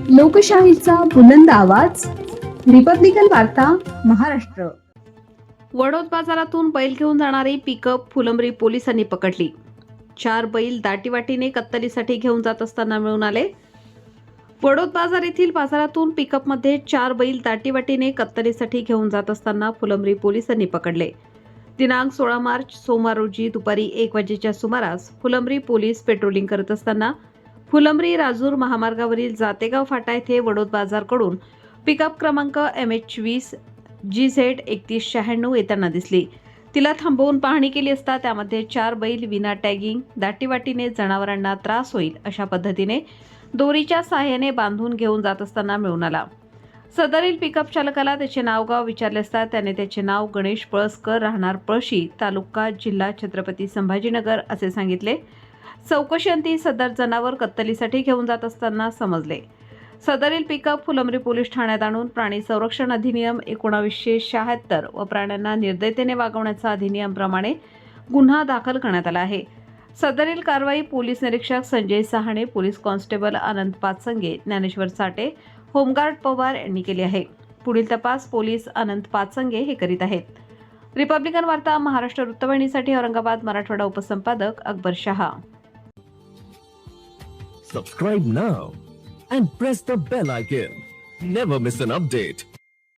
लोकशाहीचा बुलंद आवाज, रिपब्लिकन वार्ता, महाराष्ट्र. वडोद बाजारातून बैल घेऊन जाणारी पिकअप फुलंब्री पोलिसांनी पकडली. 4 बैल दाटीवाटीने कत्तलीसाठी घेऊन जात असताना मिळून आले. वडोद बाजार येथील बाजारातून पिकअपमध्ये 4 बैल दाटीवाटीने कत्तलीसाठी घेऊन जात असताना फुलंब्री पोलिसांनी पकडले. दिनांक 16 मार्च सोमवार रोजी दुपारी 1 वाजेच्या सुमारास फुलंब्री पोलीस पेट्रोलिंग करत असताना फुलंब्री राजूर महामार्गावरील जातेगाव फाटा येथे वडोद बाजारकडून पिकअप क्रमांक MH20 GZ 3196 येताना दिसली. तिला थांबवून पाहणी केली असता त्यामध्ये 4 बैल विना टॅगिंग दाटीवाटीने जनावरांना त्रास होईल अशा पद्धतीने दोरीच्या सहाय्याने बांधून घेऊन जात असताना मिळून आला. सदरील पिकअप चालकाला त्याचे नावगाव विचारले असता त्याने त्याचे नाव गणेश पळसकर, राहणार पळशी, तालुका जिल्हा छत्रपती संभाजीनगर असे सांगितले. चौकशीअंती सदर जनावर कत्तलीसाठी घेऊन जात असताना समजले. सदरील पिकअप फुलंब्री पोलीस ठाण्यात आणून प्राणी संरक्षण अधिनियम 1976 व प्राण्यांना निर्दयतेने वागवण्याचा अधिनियमप्रमाणे गुन्हा दाखल करण्यात आला आहे. सदरील कारवाई पोलीस निरीक्षक संजय सहाणे, पोलीस कॉन्स्टेबल आनंद पाचसंगे, ज्ञानेश्वर साठे, होमगार्ड पवार यांनी केली आहे. पुढील तपास पोलीस आनंद पाचसंगे हे करीत आहेत. रिपब्लिकन वार्ता Maharashtra वृत्तवाहिनीसाठी Aurangabad Marathwada उपसंपादक Akbar Shah. Subscribe now and press the bell icon. Never miss an update.